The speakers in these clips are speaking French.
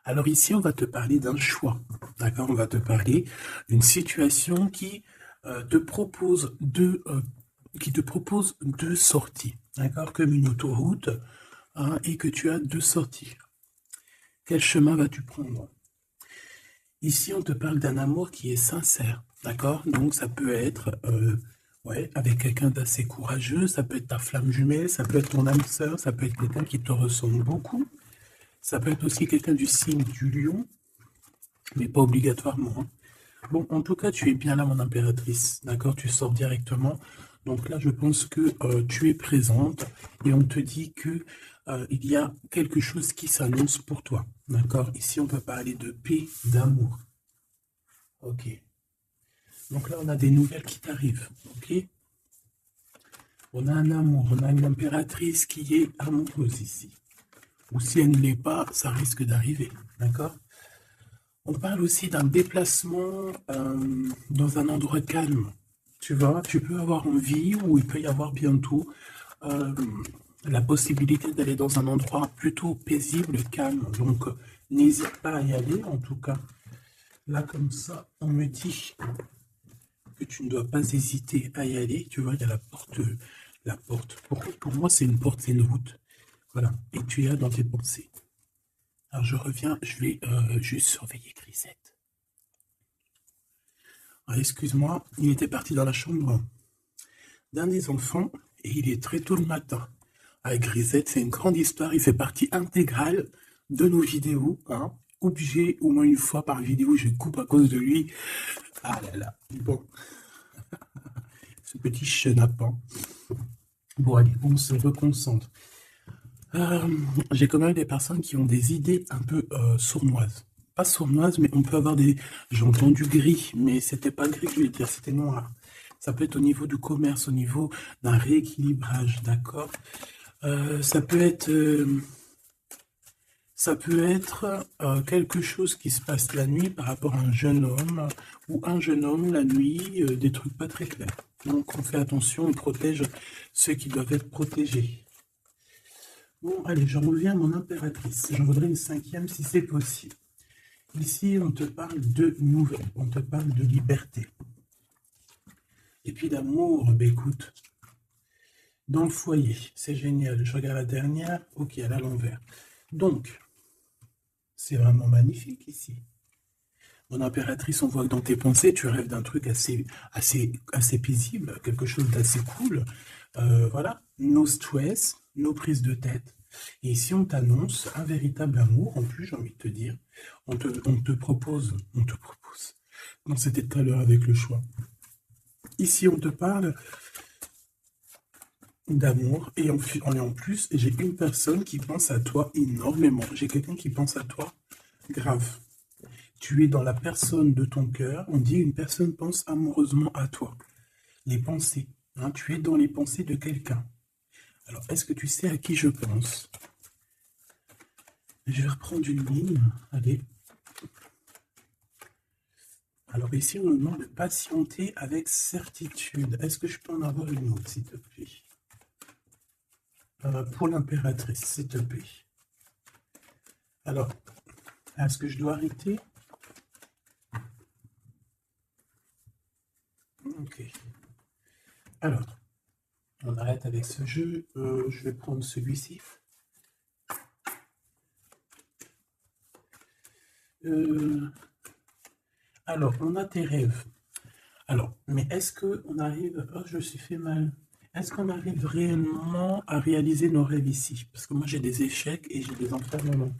Alors ici, on va te parler d'un choix, d'accord? On va te parler d'une situation te propose qui te propose deux sorties, d'accord? Comme une autoroute, hein, et que tu as deux sorties. Quel chemin vas-tu prendre? Ici, on te parle d'un amour qui est sincère, d'accord? Donc, ça peut être ouais, avec quelqu'un d'assez courageux, ça peut être ta flamme jumelle, ça peut être ton âme sœur, ça peut être quelqu'un qui te ressemble beaucoup, ça peut être aussi quelqu'un du signe du lion, mais pas obligatoirement, hein. Bon, en tout cas, tu es bien là, mon impératrice, d'accord? Tu sors directement. Donc là, je pense que tu es présente et on te dit que il y a quelque chose qui s'annonce pour toi, d'accord? Ici, on peut parler de paix, d'amour. Ok. Donc là, on a des nouvelles qui t'arrivent, ok? On a un amour, on a une impératrice qui est amoureuse ici. Ou si elle ne l'est pas, ça risque d'arriver, d'accord? On parle aussi d'un déplacement dans un endroit calme. Tu vois, tu peux avoir envie, ou il peut y avoir bientôt euh, la possibilité d'aller dans un endroit plutôt paisible, calme. Donc, n'hésite pas à y aller, en tout cas. Là, comme ça, on me dit que tu ne dois pas hésiter à y aller. Tu vois, il y a la porte. La porte. Pour moi, c'est une porte, c'est une route. Voilà. Et tu es là dans tes pensées. Alors, je reviens, je vais juste surveiller Grisette. Ah, excuse-moi, il était parti dans la chambre d'un des enfants et il est très tôt le matin. Avec Grisette, c'est une grande histoire, il fait partie intégrale de nos vidéos, hein. Obligé au moins une fois par vidéo, je coupe à cause de lui. Ah là là, bon, ce petit chenapan. Bon allez, on se reconcentre. J'ai quand même des personnes qui ont des idées un peu sournoises. Pas sournoises, mais on peut avoir des... J'ai entendu gris, mais c'était pas gris que je voulais dire, c'était noir. Ça peut être au niveau du commerce, au niveau d'un rééquilibrage, d'accord? Ça peut être, quelque chose qui se passe la nuit par rapport à un jeune homme, ou un jeune homme la nuit, des trucs pas très clairs. Donc on fait attention, on protège ceux qui doivent être protégés. Bon, allez, je reviens à mon impératrice. J'en voudrais une cinquième si c'est possible. Ici, on te parle de nouvelles, on te parle de liberté. Et puis d'amour, ben écoute, dans le foyer, c'est génial. Je regarde la dernière, ok, elle est à l'envers. Donc, c'est vraiment magnifique ici. Mon impératrice, on voit que dans tes pensées, tu rêves d'un truc assez paisible, quelque chose d'assez cool. Voilà, no stress, no prise de tête. Et ici, on t'annonce un véritable amour. En plus, j'ai envie de te dire, on te propose. Non, c'était tout à l'heure avec le choix. Ici, on te parle d'amour et en plus, j'ai une personne qui pense à toi énormément. J'ai quelqu'un qui pense à toi grave. Tu es dans la personne de ton cœur. On dit une personne pense amoureusement à toi. Les pensées, hein, tu es dans les pensées de quelqu'un. Alors, est-ce que tu sais à qui je pense? Je vais reprendre une ligne. Allez. Alors ici, on me demande de patienter avec certitude. Est-ce que je peux en avoir une autre, s'il te plaît? Pour l'impératrice, s'il te plaît. Alors, est-ce que je dois arrêter? Ok. Alors, on arrête avec ce jeu. Je vais prendre celui-ci. Alors, on a tes rêves. Alors, mais est-ce qu'on arrive... Oh, je me suis fait mal. Est-ce qu'on arrive réellement à réaliser nos rêves ici? Parce que moi, j'ai des échecs et j'ai des enfermements.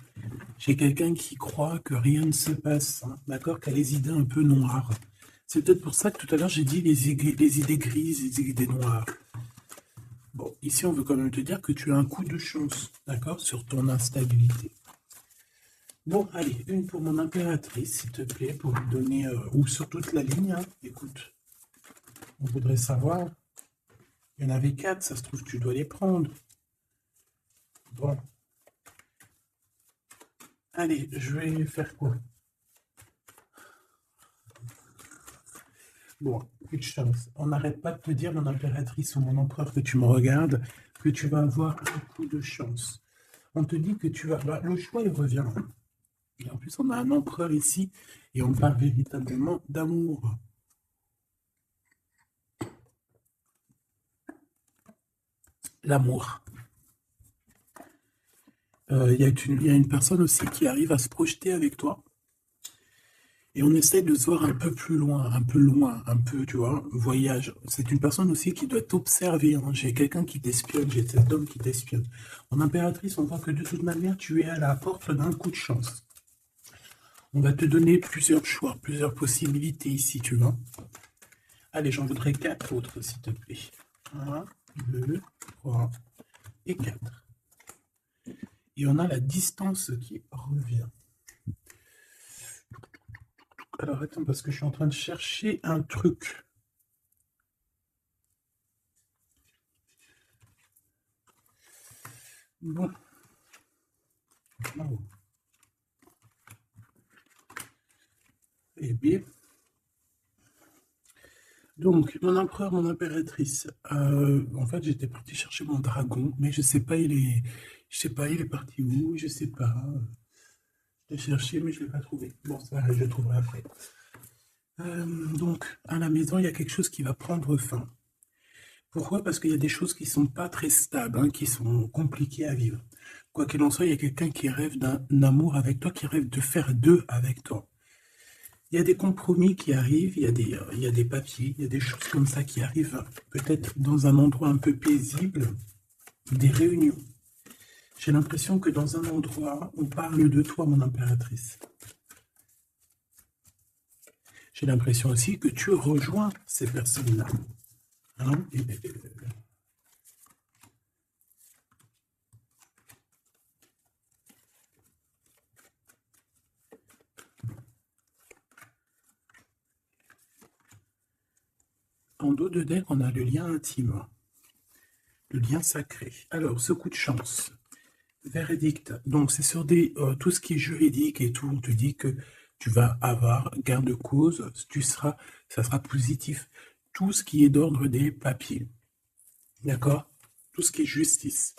J'ai quelqu'un qui croit que rien ne se passe, hein, d'accord? Qui a les idées un peu noires. C'est peut-être pour ça que tout à l'heure, j'ai dit les idées grises, les idées noires. Bon, ici, on veut quand même te dire que tu as un coup de chance, d'accord? Sur ton instabilité. Bon, allez, une pour mon impératrice, s'il te plaît, pour lui donner... ou sur toute la ligne, hein. Écoute, on voudrait savoir... Il y en avait 4, ça se trouve, tu dois les prendre. Bon. Allez, je vais faire quoi? Bon, plus de chance. On n'arrête pas de te dire, mon impératrice ou mon empereur, que tu me regardes, que tu vas avoir un coup de chance. On te dit que tu vas... Bah, le choix, il revient. plus, on a un empereur ici, et on parle véritablement d'amour. L'amour. Il y a une personne aussi qui arrive à se projeter avec toi. Et on essaie de se voir un peu plus loin, un peu, tu vois, voyage. C'est une personne aussi qui doit t'observer. Hein. J'ai quelqu'un qui t'espionne, j'ai cet homme qui t'espionne. En impératrice, on voit que de toute manière, tu es à la porte d'un coup de chance. On va te donner plusieurs choix, plusieurs possibilités ici, tu vois. Allez, j'en voudrais 4 autres, s'il te plaît. 1, 2, 3 et 4. Et on a la distance qui revient. Alors, attends, parce que je suis en train de chercher un truc. Bon. Oh. Eh bien. Donc, mon empereur, mon impératrice. En fait, j'étais parti chercher mon dragon, mais je sais pas, il est parti où, je sais pas. Je l'ai cherché, mais je l'ai pas trouvé. Bon, ça, je le trouverai après. Donc, à la maison, il y a quelque chose qui va prendre fin. Pourquoi? Parce qu'il y a des choses qui sont pas très stables, hein, qui sont compliquées à vivre. Quoi qu'il en soit, il y a quelqu'un qui rêve d'un amour avec toi, qui rêve de faire deux avec toi. Il y a des compromis qui arrivent, il y a des papiers, il y a des choses comme ça qui arrivent, peut-être dans un endroit un peu paisible, des réunions. J'ai l'impression que dans un endroit, on parle de toi, mon impératrice. J'ai l'impression aussi que tu rejoins ces personnes-là. Hein? En dos de deck, on a le lien intime, le lien sacré. Alors, ce coup de chance, verdict. Donc, c'est sur tout ce qui est juridique et tout. On te dit que tu vas avoir gain de cause, ça sera positif. Tout ce qui est d'ordre des papiers. D'accord? Tout ce qui est justice.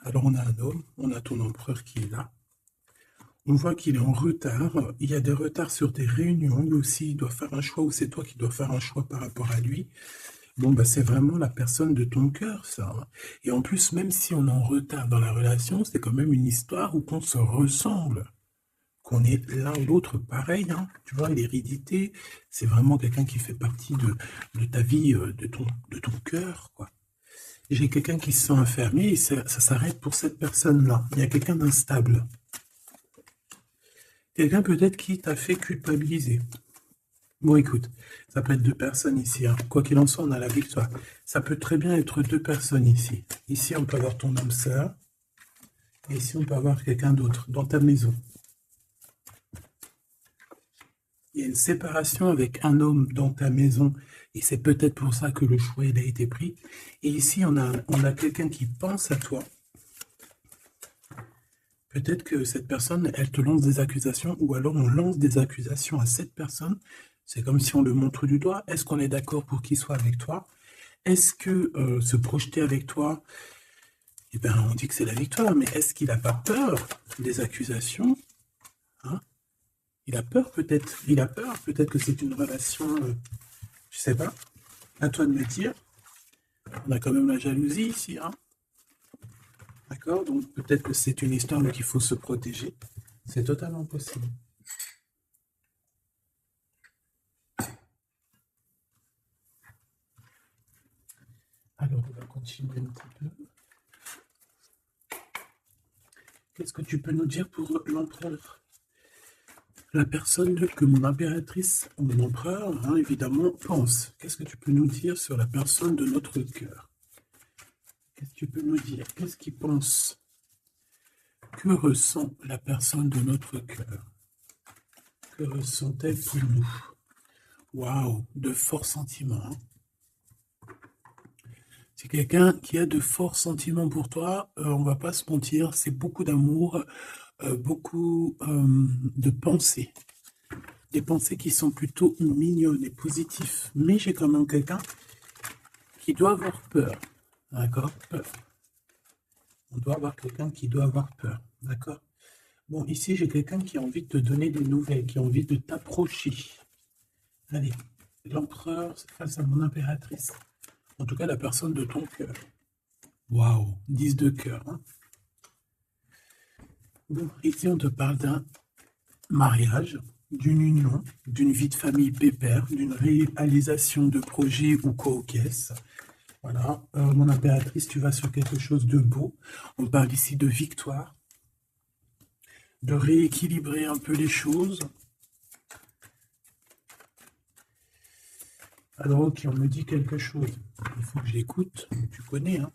Alors, on a un homme, on a ton empereur qui est là. On voit qu'il est en retard. Il y a des retards sur des réunions. Lui aussi, il doit faire un choix, ou c'est toi qui dois faire un choix par rapport à lui. Bon, bah, c'est vraiment la personne de ton cœur, ça. Et en plus, même si on est en retard dans la relation, c'est quand même une histoire où qu'on se ressemble. Qu'on est l'un ou l'autre pareil. Hein. Tu vois, l'hérédité, c'est vraiment quelqu'un qui fait partie de ta vie, de ton cœur, quoi. J'ai quelqu'un qui se sent enfermé et ça s'arrête pour cette personne-là. Il y a quelqu'un d'instable. Quelqu'un peut-être qui t'a fait culpabiliser. Bon, écoute, ça peut être 2 personnes ici. Hein. Quoi qu'il en soit, on a la victoire. Ça peut très bien être 2 personnes ici. Ici, on peut avoir ton âme sœur. Et ici, on peut avoir quelqu'un d'autre dans ta maison. Il y a une séparation avec un homme dans ta maison. Et c'est peut-être pour ça que le choix il a été pris. Et ici, on a quelqu'un qui pense à toi. Peut-être que cette personne, elle te lance des accusations, ou alors on lance des accusations à cette personne. C'est comme si on le montre du doigt. Est-ce qu'on est d'accord pour qu'il soit avec toi? Est-ce que se projeter avec toi, eh bien, on dit que c'est la victoire, mais est-ce qu'il n'a pas peur des accusations? Hein? Il a peur peut-être. Il a peur peut-être que c'est une relation, je sais pas. À toi de me dire. On a quand même la jalousie ici, hein? D'accord? Donc peut-être que c'est une histoire qu'il faut se protéger. C'est totalement possible. Alors, on va continuer un petit peu. Qu'est-ce que tu peux nous dire pour l'empereur? La personne que mon impératrice, ou mon empereur, hein, évidemment, pense. Qu'est-ce que tu peux nous dire sur la personne de notre cœur? Qu'est-ce que tu peux nous dire? Qu'est-ce qu'il pense? Que ressent la personne de notre cœur? Que ressent-elle pour nous? Waouh, de forts sentiments. Hein. C'est quelqu'un qui a de forts sentiments pour toi, on va pas se mentir, c'est beaucoup d'amour, beaucoup de pensées. Des pensées qui sont plutôt mignonnes et positives. Mais j'ai quand même quelqu'un qui doit avoir peur. D'accord? Peur. On doit avoir quelqu'un qui doit avoir peur. D'accord? Bon, ici, j'ai quelqu'un qui a envie de te donner des nouvelles, qui a envie de t'approcher. Allez, l'empereur face à mon impératrice. En tout cas, la personne de ton cœur. Waouh, 10 de cœur. Hein. Bon, ici, on te parle d'un mariage, d'une union, d'une vie de famille pépère, d'une réalisation de projets ou co-caisse. Voilà, mon impératrice, tu vas sur quelque chose de beau. On parle ici de victoire, de rééquilibrer un peu les choses. Alors, ok, on me dit quelque chose. Il faut que je l'écoute. Tu connais, hein.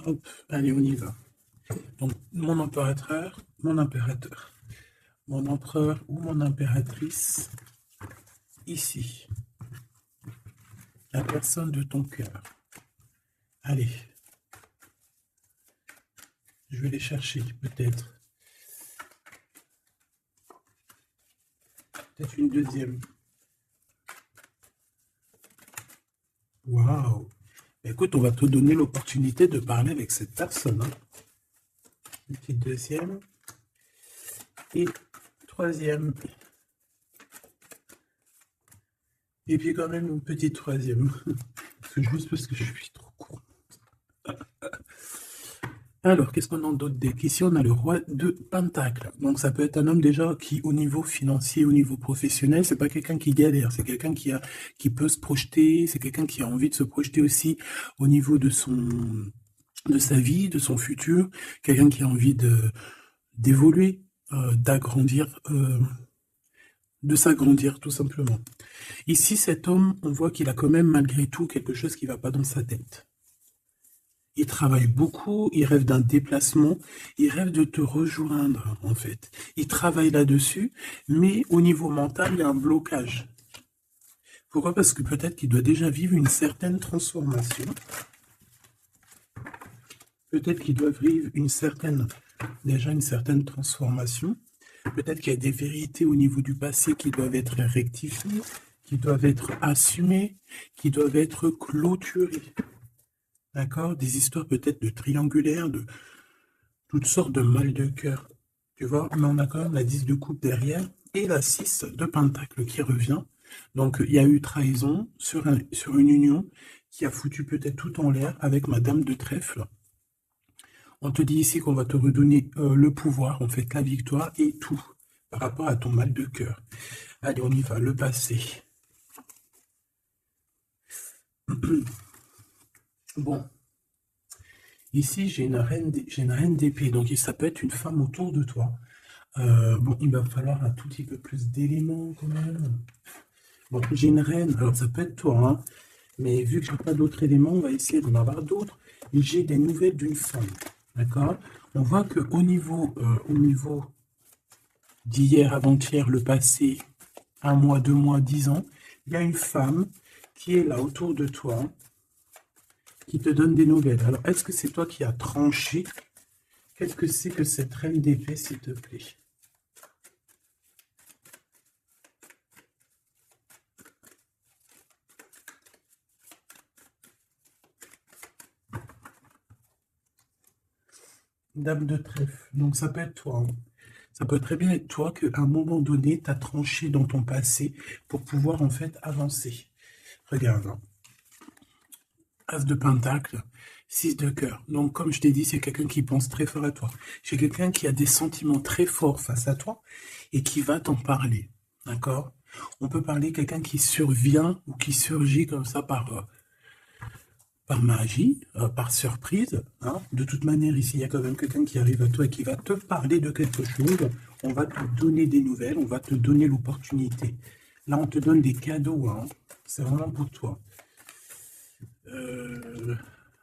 Hop, allez, on y va. Donc, mon impérateur, mon empereur ou mon impératrice, ici. La personne de ton cœur. Allez. Je vais les chercher, peut-être. Peut-être une deuxième. Waouh! Écoute, on va te donner l'opportunité de parler avec cette personne. Hein. Une petite deuxième. Et troisième. Et puis quand même une petite troisième. Juste parce que je suis trop con. Alors, qu'est-ce qu'on a d'autre deck? Ici, on a le roi de Pentacle. Donc, ça peut être un homme déjà qui, au niveau financier, au niveau professionnel, c'est pas quelqu'un qui galère. C'est quelqu'un qui peut se projeter. C'est quelqu'un qui a envie de se projeter aussi au niveau de sa vie, de son futur. Quelqu'un qui a envie d'évoluer, d'agrandir, de s'agrandir, tout simplement. Ici, cet homme, on voit qu'il a quand même, malgré tout, quelque chose qui va pas dans sa tête. Il travaille beaucoup, il rêve d'un déplacement, il rêve de te rejoindre, en fait. Il travaille là-dessus, mais au niveau mental, il y a un blocage. Pourquoi? Parce que peut-être qu'il doit déjà vivre une certaine transformation. Peut-être qu'il doit vivre déjà une certaine transformation. Peut-être qu'il y a des vérités au niveau du passé qui doivent être rectifiées, qui doivent être assumées, qui doivent être clôturées. D'accord? Des histoires peut-être de triangulaires, de toutes sortes de mal de cœur. Tu vois? Mais on a quand même la 10 de coupe derrière et la 6 de pentacle qui revient. Donc, il y a eu trahison sur une union qui a foutu peut-être tout en l'air avec ma dame de trèfle. On te dit ici qu'on va te redonner le pouvoir, en fait, la victoire et tout par rapport à ton mal de cœur. Allez, on y va, le passé. Bon, ici j'ai une reine d'épée, donc ça peut être une femme autour de toi. Bon, il va falloir un tout petit peu plus d'éléments quand même. Bon, j'ai une reine, alors ça peut être toi, hein, mais vu que j'ai pas d'autres éléments, on va essayer d'en avoir d'autres. J'ai des nouvelles d'une femme, d'accord? On voit que au niveau d'hier, avant-hier, le passé, 1 mois, 2 mois, 10 ans, il y a une femme qui est là autour de toi, qui te donne des nouvelles. Alors, est-ce que c'est toi qui as tranché? Qu'est-ce que c'est que cette reine d'épée, s'il te plaît? Dame de trèfle. Donc, ça peut être toi. Hein. Ça peut très bien être toi qu'à un moment donné, tu as tranché dans ton passé pour pouvoir, en fait, avancer. Regarde. Hein. As de pentacle, 6 de cœur. Donc, comme je t'ai dit, c'est quelqu'un qui pense très fort à toi. C'est quelqu'un qui a des sentiments très forts face à toi et qui va t'en parler. D'accord? On peut parler de quelqu'un qui survient ou qui surgit comme ça par magie, par surprise. Hein. De toute manière, ici, il y a quand même quelqu'un qui arrive à toi et qui va te parler de quelque chose. On va te donner des nouvelles, on va te donner l'opportunité. Là, on te donne des cadeaux. Hein. C'est vraiment pour toi.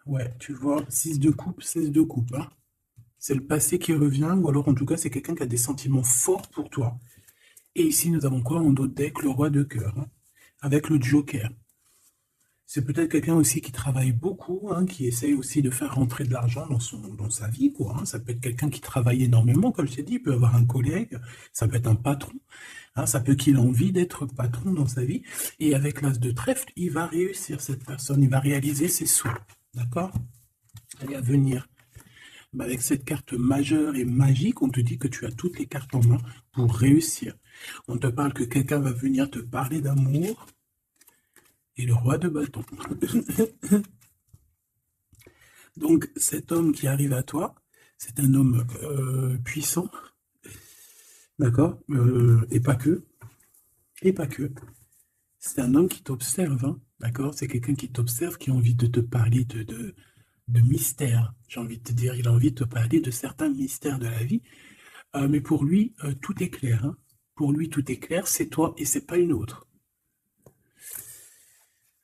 Ouais, tu vois, 6 de coupe, 16 de coupe. Hein. C'est le passé qui revient, ou alors en tout cas, c'est quelqu'un qui a des sentiments forts pour toi. Et ici, nous avons quoi en d'autres deck? Le roi de cœur, hein, avec le joker. C'est peut-être quelqu'un aussi qui travaille beaucoup, hein, qui essaye aussi de faire rentrer de l'argent dans sa vie, quoi. Hein. Ça peut être quelqu'un qui travaille énormément, comme je t'ai dit, il peut avoir un collègue, ça peut être un patron. Hein, ça peut qu'il ait envie d'être patron dans sa vie. Et avec l'as de trèfle, il va réussir, cette personne. Il va réaliser ses souhaits. D'accord? Allez, à venir. Bah, avec cette carte majeure et magique, on te dit que tu as toutes les cartes en main pour réussir. On te parle que quelqu'un va venir te parler d'amour. Et le roi de bâton. Donc cet homme qui arrive à toi, c'est un homme puissant, d'accord, et pas que. Et pas que. C'est un homme qui t'observe, hein, d'accord? C'est quelqu'un qui t'observe, qui a envie de te parler de mystères. J'ai envie de te dire, il a envie de te parler de certains mystères de la vie. Mais pour lui, tout est clair. Hein. Pour lui, tout est clair, c'est toi et c'est pas une autre.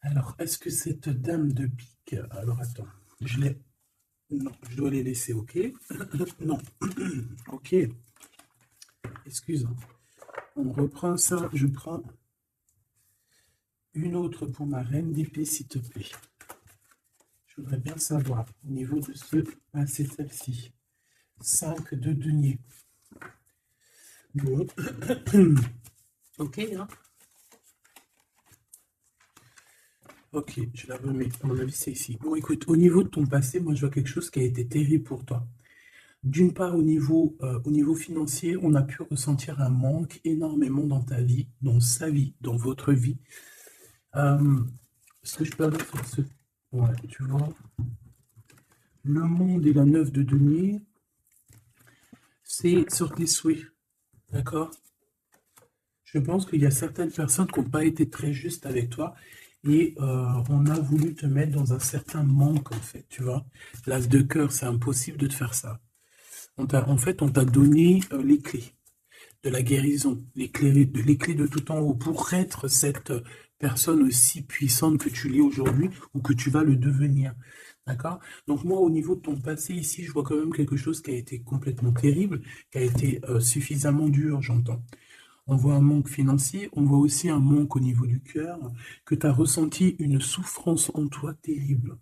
Alors, est-ce que cette dame de pique... Alors, attends, je l'ai... Non, je dois les laisser, ok? Non. Ok. Excuse. On reprend ça, je prends une autre pour ma reine d'épée, s'il te plaît. Je voudrais bien savoir, au niveau de ce... Ah, c'est celle-ci. 5 de denier. Bon. Ok, hein? Ok, je la remets. À mon avis, c'est ici. Bon, écoute, au niveau de ton passé, moi, je vois quelque chose qui a été terrible pour toi. D'une part, au niveau financier, on a pu ressentir un manque énormément dans ta vie, dans sa vie, dans votre vie. Ce que je peux avoir sur ce... Ouais, tu vois. Le monde et la 9 de denier, c'est sur tes souhaits. D'accord? Je pense qu'il y a certaines personnes qui n'ont pas été très justes avec toi et on a voulu te mettre dans un certain manque, en fait, tu vois. L'as de cœur, c'est impossible de te faire ça. En fait, on t'a donné les clés de la guérison, les clés de tout en haut pour être cette personne aussi puissante que tu l'es aujourd'hui ou que tu vas le devenir. D'accord? Donc moi, au niveau de ton passé ici, je vois quand même quelque chose qui a été complètement terrible, qui a été suffisamment dur, j'entends. On voit un manque financier, on voit aussi un manque au niveau du cœur, que tu as ressenti une souffrance en toi terrible.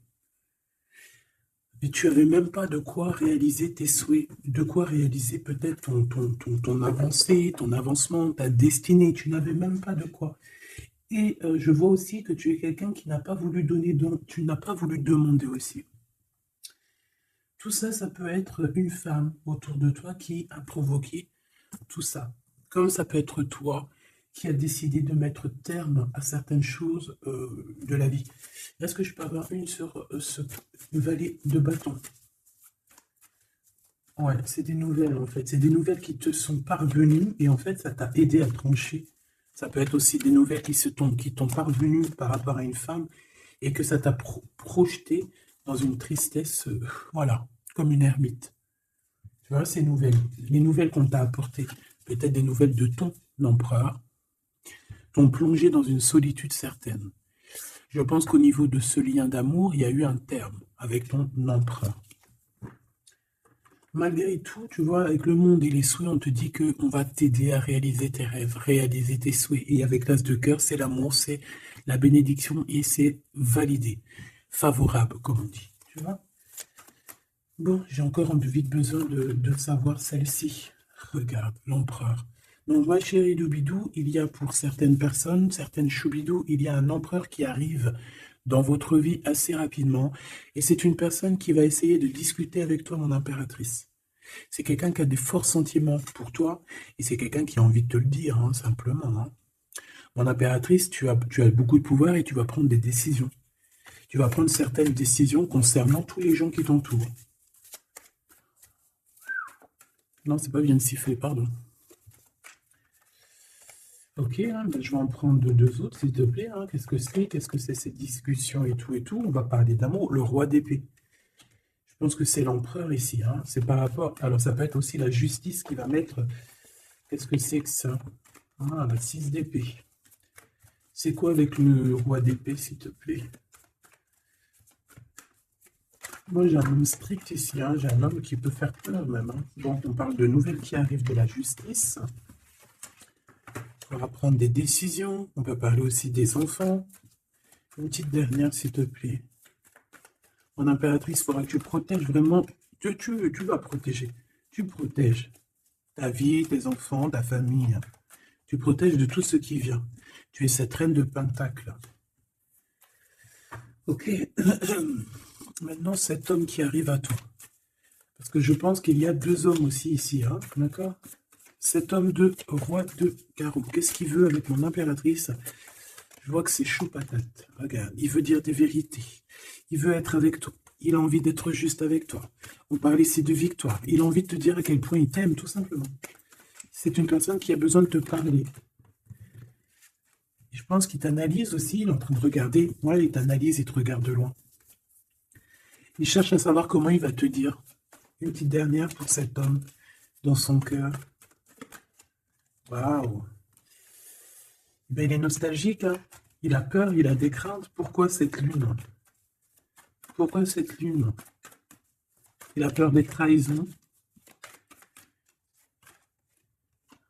Et tu n'avais même pas de quoi réaliser tes souhaits, de quoi réaliser peut-être ton avancée, ton avancement, ta destinée. Tu n'avais même pas de quoi. Et je vois aussi que tu es quelqu'un qui n'a pas voulu donner, donc tu n'as pas voulu demander aussi. Tout ça, ça peut être une femme autour de toi qui a provoqué tout ça. Comme ça peut être toi qui a décidé de mettre terme à certaines choses de la vie. Est-ce que je peux avoir une sur ce valet de bâton? Ouais, c'est des nouvelles en fait. C'est des nouvelles qui te sont parvenues et en fait, ça t'a aidé à trancher. Ça peut être aussi des nouvelles qui t'ont parvenues par rapport à une femme et que ça t'a projeté dans une tristesse, voilà, comme une ermite. Tu vois, ces nouvelles, les nouvelles qu'on t'a apportées, peut-être des nouvelles de ton empereur, t'ont plongé dans une solitude certaine. Je pense qu'au niveau de ce lien d'amour, il y a eu un terme avec ton empereur. Malgré tout, tu vois, avec le monde et les souhaits, on te dit qu'on va t'aider à réaliser tes rêves, réaliser tes souhaits. Et avec l'as de cœur, c'est l'amour, c'est la bénédiction et c'est validé, favorable, comme on dit. Tu vois? Bon, j'ai encore vite besoin de savoir celle-ci. Regarde, l'empereur. Donc, ma chérie Doubidou, il y a pour certaines personnes, certaines choubidou, il y a un empereur qui arrive dans votre vie assez rapidement. Et c'est une personne qui va essayer de discuter avec toi, mon impératrice. C'est quelqu'un qui a des forts sentiments pour toi. Et c'est quelqu'un qui a envie de te le dire, hein, simplement. Hein. Mon impératrice, tu as beaucoup de pouvoir et tu vas prendre des décisions. Tu vas prendre certaines décisions concernant tous les gens qui t'entourent. Non, c'est pas bien de siffler, pardon. Ok, hein, ben, je vais en prendre deux autres, s'il te plaît. Hein. Qu'est-ce que c'est? Qu'est-ce que c'est ces discussions et tout et tout? On va parler d'amour. Le roi d'épée. Je pense que c'est l'empereur ici. Hein. C'est par rapport... Alors, ça peut être aussi la justice qui va mettre... Qu'est-ce que c'est que ça? Ah, la 6 d'épée. C'est quoi avec le roi d'épée, s'il te plaît? Moi, j'ai un homme strict ici. Hein. J'ai un homme qui peut faire peur, même. Hein. Donc, on parle de nouvelles qui arrivent de la justice. On va prendre des décisions. On peut parler aussi des enfants. Une petite dernière, s'il te plaît. Mon impératrice, il faudra que tu protèges vraiment. Tu vas protéger. Tu protèges ta vie, tes enfants, ta famille. Tu protèges de tout ce qui vient. Tu es cette reine de Pentacle. Ok. Maintenant, cet homme qui arrive à toi. Parce que je pense qu'il y a deux hommes aussi ici, hein, d'accord? Cet homme de roi de carreau, qu'est-ce qu'il veut avec mon impératrice? Je vois que c'est chaud patate. Regarde, il veut dire des vérités. Il veut être avec toi. Il a envie d'être juste avec toi. On parle ici de victoire. Il a envie de te dire à quel point il t'aime, tout simplement. C'est une personne qui a besoin de te parler. Je pense qu'il t'analyse aussi, il est en train de regarder. Ouais, il t'analyse, il te regarde de loin. Il cherche à savoir comment il va te dire. Une petite dernière pour cet homme dans son cœur. Waouh! Ben, il est nostalgique, hein. Il a peur, il a des craintes. Pourquoi cette lune? Pourquoi cette lune? Il a peur des trahisons.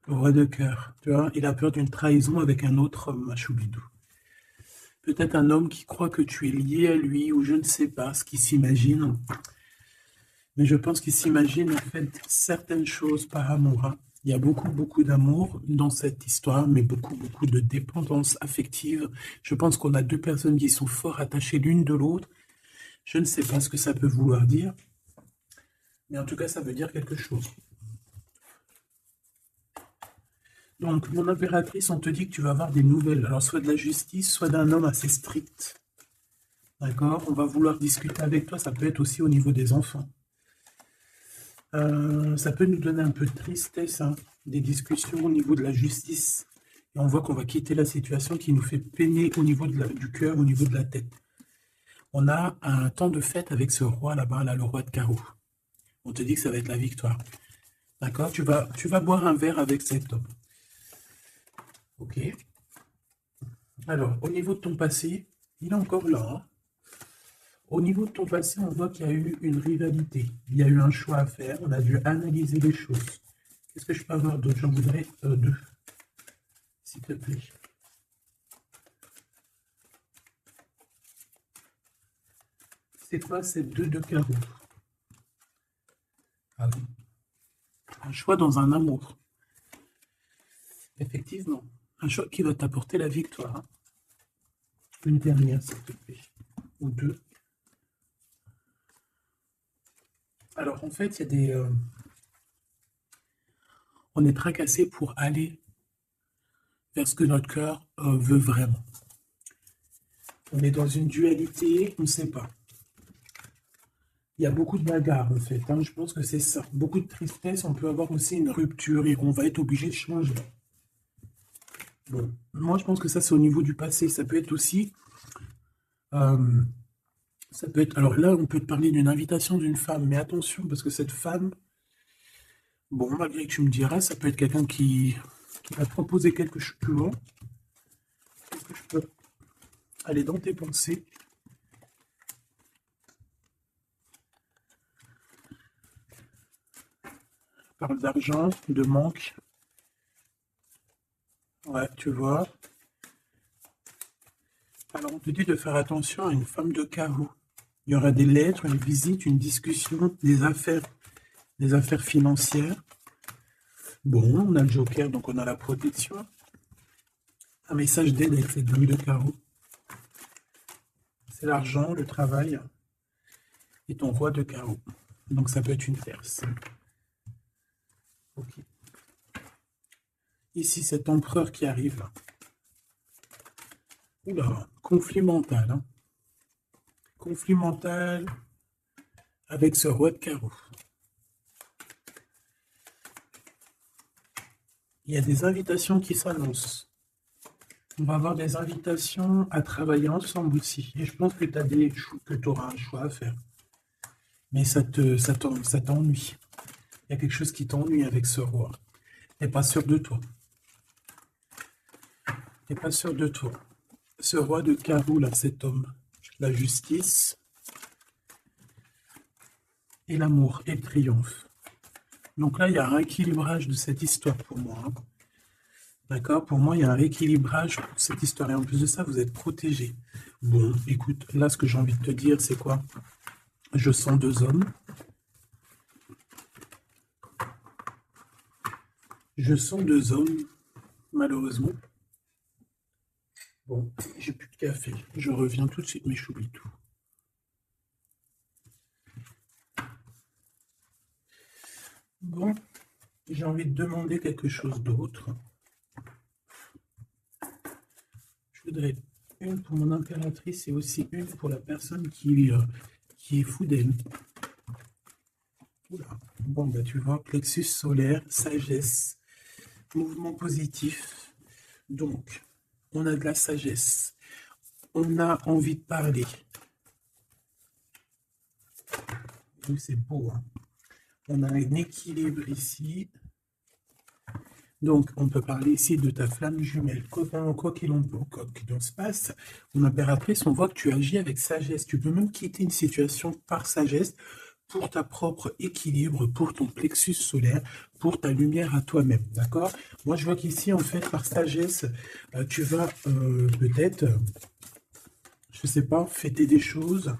Le roi de cœur, tu vois, il a peur d'une trahison avec un autre homme, à Choubidou. Peut-être un homme qui croit que tu es lié à lui, ou je ne sais pas ce qu'il s'imagine. Mais je pense qu'il s'imagine en fait certaines choses par amour, hein. Il y a beaucoup, beaucoup d'amour dans cette histoire, mais beaucoup, beaucoup de dépendance affective. Je pense qu'on a deux personnes qui sont fort attachées l'une de l'autre. Je ne sais pas ce que ça peut vouloir dire, mais en tout cas, ça veut dire quelque chose. Donc, mon impératrice, on te dit que tu vas avoir des nouvelles. Alors, soit de la justice, soit d'un homme assez strict. D'accord? On va vouloir discuter avec toi. Ça peut être aussi au niveau des enfants. Ça peut nous donner un peu de tristesse, hein, des discussions au niveau de la justice. Et on voit qu'on va quitter la situation qui nous fait peiner au niveau du cœur, au niveau de la tête. On a un temps de fête avec ce roi là-bas, là, le roi de carreau. On te dit que ça va être la victoire. D'accord? Tu vas boire un verre avec cet homme. Ok. Alors, au niveau de ton passé, il est encore là, hein. Au niveau de ton passé, on voit qu'il y a eu une rivalité. Il y a eu un choix à faire. On a dû analyser les choses. Qu'est-ce que je peux avoir d'autre? J'en voudrais deux, s'il te plaît. C'est quoi ces deux de carreau? Ah oui. Un choix dans un amour. Effectivement. Un choix qui va t'apporter la victoire. Une dernière, s'il te plaît. Ou deux. Alors, en fait, il y a des... on est tracassé pour aller vers ce que notre cœur veut vraiment. On est dans une dualité, on ne sait pas. Il y a beaucoup de bagarres, en fait, hein. Je pense que c'est ça. Beaucoup de tristesse, on peut avoir aussi une rupture et on va être obligé de changer. Bon, moi, je pense que ça, c'est au niveau du passé. Ça peut être aussi... ça peut être... Alors là, on peut te parler d'une invitation d'une femme, mais attention, parce que cette femme, bon, malgré que tu me diras, ça peut être quelqu'un qui va te proposer quelque chose plus loin. Est-ce que je peux aller dans tes pensées? Parle d'argent, de manque. Ouais, tu vois. Alors, on te dit de faire attention à une femme de carreau. Il y aura des lettres, une visite, une discussion, des affaires financières. Bon, on a le joker, donc on a la protection. Un message d'aide avec cette dame de carreau. C'est l'argent, le travail et ton roi de carreau. Donc ça peut être une Perse. Ok. Ici, cet empereur qui arrive là. Oula, conflit mental, hein. Conflit mental avec ce roi de carreau. Il y a des invitations qui s'annoncent. On va avoir des invitations à travailler ensemble aussi. Et je pense que tu auras un choix à faire. Mais ça t'ennuie. Il y a quelque chose qui t'ennuie avec ce roi. Tu n'es pas sûr de toi. Tu n'es pas sûr de toi. Ce roi de carreau, là, cet homme, la justice et l'amour et le triomphe. Donc là, il y a un rééquilibrage de cette histoire pour moi, hein. D'accord? Pour moi, il y a un rééquilibrage pour cette histoire. Et en plus de ça, vous êtes protégés. Bon, écoute, là, ce que j'ai envie de te dire, c'est quoi? Je sens deux hommes. Je sens deux hommes, malheureusement. Bon, j'ai plus de café. Je reviens tout de suite, mes choubitous. Bon, j'ai envie de demander quelque chose d'autre. Je voudrais une pour mon impératrice et aussi une pour la personne qui est fou d'elle. Oula. Bon, bah tu vois, plexus solaire, sagesse, mouvement positif. Donc, on a de la sagesse. On a envie de parler. C'est beau, hein. On a un équilibre ici. Donc, on peut parler ici de ta flamme jumelle. Quoi qu'il en se passe, mon impératrice, on voit que tu agis avec sagesse. Tu peux même quitter une situation par sagesse pour ta propre équilibre, pour ton plexus solaire, pour ta lumière à toi-même. D'accord? Moi, je vois qu'ici, en fait, par sagesse, tu vas peut-être, je sais pas, fêter des choses.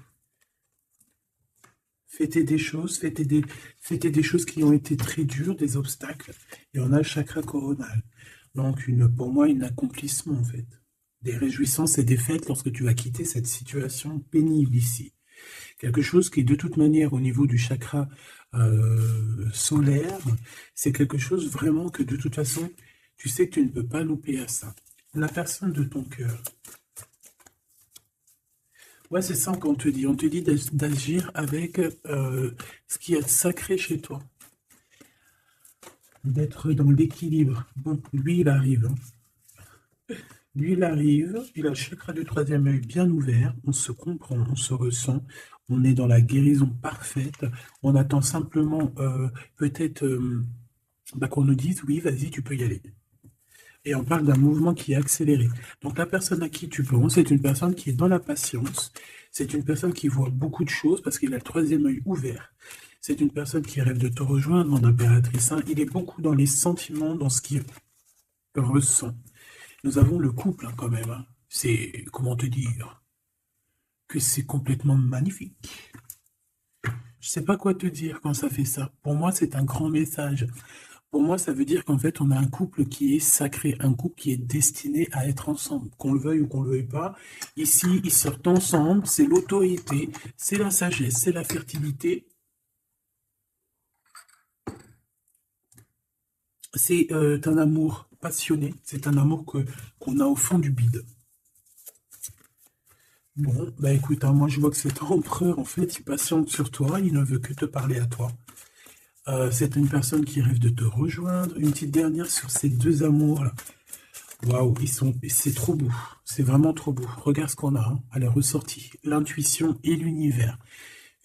Fêter des choses, fêter des choses qui ont été très dures, des obstacles. Et on a le chakra coronal. Donc, pour moi, un accomplissement, en fait. Des réjouissances et des fêtes lorsque tu vas quitter cette situation pénible ici. Quelque chose qui, de toute manière, au niveau du chakra solaire, c'est quelque chose vraiment que, de toute façon, tu sais que tu ne peux pas louper à ça. La personne de ton cœur. Ouais, c'est ça qu'on te dit. On te dit d'agir avec ce qui est sacré chez toi. D'être dans l'équilibre. Bon, lui, il arrive. Lui, il arrive. Il a le chakra du troisième œil bien ouvert. On se comprend, on se ressent. On est dans la guérison parfaite. On attend simplement peut-être qu'on nous dise, oui, vas-y, tu peux y aller. Et on parle d'un mouvement qui est accéléré. Donc la personne à qui tu penses, c'est une personne qui est dans la patience. C'est une personne qui voit beaucoup de choses parce qu'il a le troisième œil ouvert. C'est une personne qui rêve de te rejoindre, mon impératrice. Il est beaucoup dans les sentiments, dans ce qu'il ressent. Nous avons le couple quand même. C'est, comment te dire, que c'est complètement magnifique. Je sais pas quoi te dire quand ça fait ça. Pour moi, c'est un grand message. Pour moi, ça veut dire qu'en fait, on a un couple qui est sacré, un couple qui est destiné à être ensemble, qu'on le veuille ou qu'on le veuille pas. Ici, ils sortent ensemble, c'est l'autorité, c'est la sagesse, c'est la fertilité. C'est un amour passionné, c'est un amour qu'on a au fond du bide. Bon, bah écoute, hein, moi je vois que cet empereur, en fait, il patiente sur toi, il ne veut que te parler à toi. C'est une personne qui rêve de te rejoindre. Une petite dernière sur ces deux amours-là. Waouh, c'est trop beau. C'est vraiment trop beau. Regarde ce qu'on a, hein, à la ressortie. L'intuition et l'univers.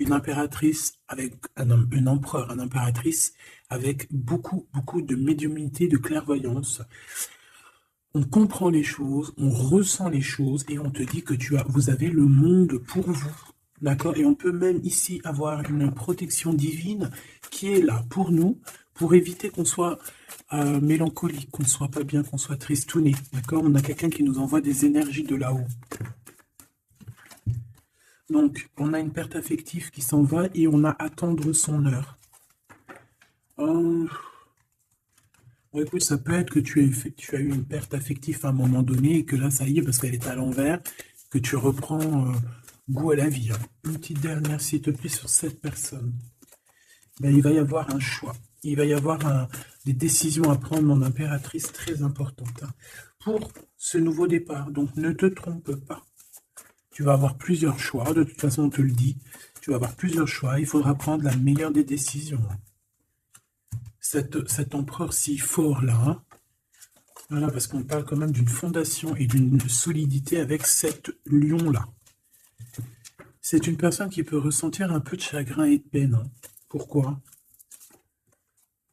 Une impératrice avec un empereur, une impératrice avec beaucoup, beaucoup de médiumnité, de clairvoyance. On comprend les choses, on ressent les choses et on te dit que vous avez le monde pour vous. D'accord? Et on peut même ici avoir une protection divine qui est là pour nous, pour éviter qu'on soit mélancolique, qu'on ne soit pas bien, qu'on soit tristouné. D'accord? On a quelqu'un qui nous envoie des énergies de là-haut. Donc, on a une perte affective qui s'en va et on a à attendre son heure. Bon, écoute, ça peut être que tu as eu une perte affective à un moment donné et que là, ça y est, parce qu'elle est à l'envers, que tu reprends goût à la vie. Hein. Une petite dernière, s'il te plaît, sur cette personne. Ben, il va y avoir un choix. Il va y avoir des décisions à prendre, mon impératrice, très importantes. Hein, pour ce nouveau départ. Donc, ne te trompe pas. Tu vas avoir plusieurs choix. De toute façon, on te le dit. Tu vas avoir plusieurs choix. Il faudra prendre la meilleure des décisions. Cet empereur si fort là, hein. Voilà, parce qu'on parle quand même d'une fondation et d'une solidité avec cet lion-là. C'est une personne qui peut ressentir un peu de chagrin et de peine. Hein. Pourquoi?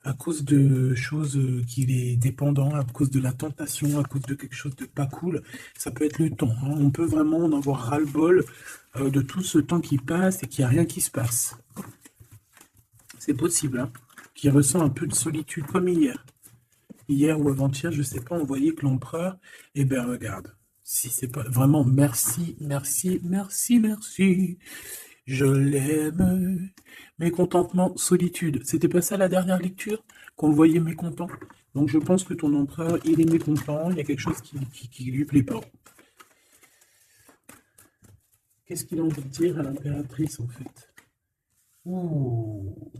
À cause de choses qu'il est dépendant, à cause de la tentation, à cause de quelque chose de pas cool. Ça peut être le temps. Hein. On peut vraiment en avoir ras-le-bol de tout ce temps qui passe et qu'il n'y a rien qui se passe. C'est possible, hein, qu'il ressent un peu de solitude, comme hier. Hier ou avant-hier, je sais pas, on voyait que l'empereur, eh bien regarde, si c'est pas vraiment merci, merci, merci, merci, je l'aime. Mécontentement, solitude. C'était pas ça la dernière lecture? Qu'on le voyait mécontent? Donc je pense que ton empereur, il est mécontent, il y a quelque chose qui lui plaît pas. Qu'est-ce qu'il a envie de dire à l'impératrice en fait? Ouh.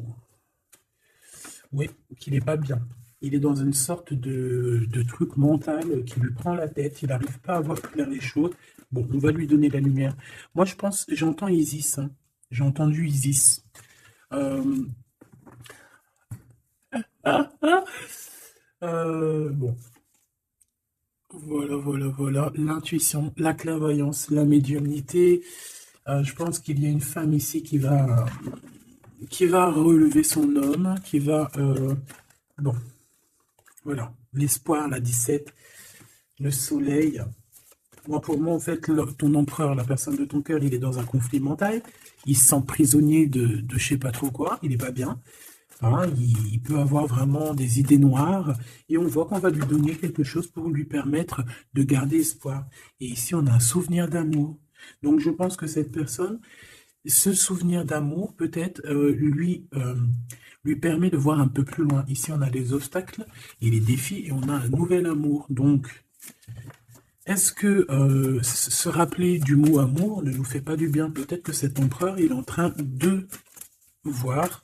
Oui, qu'il n'est pas bien. Il est dans une sorte de truc mental qui lui prend la tête. Il n'arrive pas à voir clair les choses. Bon, on va lui donner la lumière. Moi, je pense, j'entends Isis, hein. J'ai entendu Isis. Euh, ah, bon, voilà, voilà, voilà. L'intuition, la clairvoyance, la médiumnité. Je pense qu'il y a une femme ici qui va relever son homme, qui va... bon, voilà. L'espoir, la 17, le soleil. Moi, pour moi, en fait, ton empereur, la personne de ton cœur, il est dans un conflit mental. Il se sent prisonnier de je sais pas trop quoi. Il n'est pas bien. Hein, il peut avoir vraiment des idées noires. Et on voit qu'on va lui donner quelque chose pour lui permettre de garder espoir. Et ici, on a un souvenir d'amour. Donc, je pense que cette personne, ce souvenir d'amour, peut-être, lui permet de voir un peu plus loin. Ici, on a les obstacles et les défis et on a un nouvel amour. Donc, est-ce que se rappeler du mot amour ne nous fait pas du bien? Peut-être que cet empereur, il est en train de voir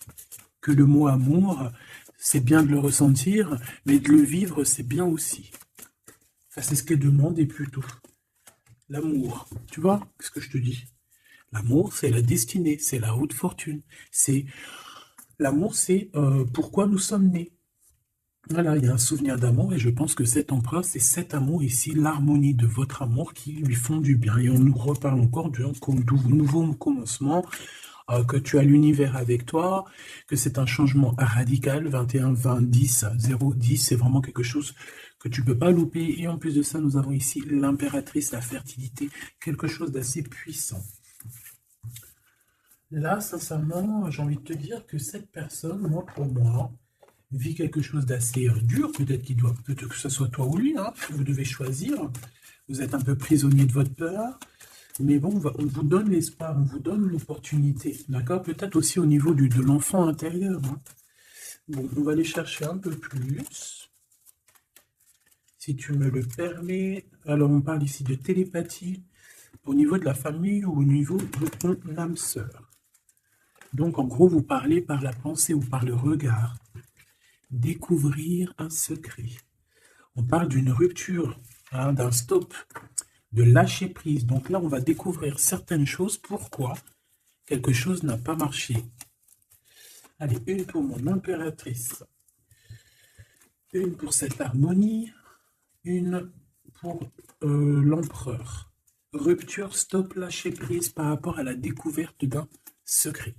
que le mot amour, c'est bien de le ressentir, mais de le vivre, c'est bien aussi. Enfin, c'est ce qu'est demandé plutôt. L'amour, tu vois ce que je te dis? L'amour, c'est la destinée, c'est la haute fortune. C'est L'amour, c'est pourquoi nous sommes nés. Voilà, il y a un souvenir d'amour et je pense que cet empereur, c'est cet amour ici, l'harmonie de votre amour qui lui font du bien. Et on nous reparle encore d'un nouveau commencement, que tu as l'univers avec toi, que c'est un changement radical, 21, 20, 10, 0, 10, c'est vraiment quelque chose que tu peux pas louper. Et en plus de ça, nous avons ici l'impératrice, la fertilité, quelque chose d'assez puissant. Là, sincèrement, j'ai envie de te dire que cette personne, moi, pour moi, vit quelque chose d'assez dur, peut-être que ce soit toi ou lui, hein, vous devez choisir, vous êtes un peu prisonnier de votre peur, mais bon, on vous donne l'espoir, on vous donne l'opportunité, d'accord? Peut-être aussi au niveau de l'enfant intérieur, hein. Bon, on va aller chercher un peu plus, si tu me le permets. Alors, on parle ici de télépathie, au niveau de la famille ou au niveau de ton âme sœur. Donc, en gros, vous parlez par la pensée ou par le regard. Découvrir un secret. On parle d'une rupture, hein, d'un stop, de lâcher prise. Donc là, on va découvrir certaines choses. Pourquoi quelque chose n'a pas marché? Allez, une pour mon impératrice. Une pour cette harmonie. Une pour l'empereur. Rupture, stop, lâcher prise par rapport à la découverte d'un secret.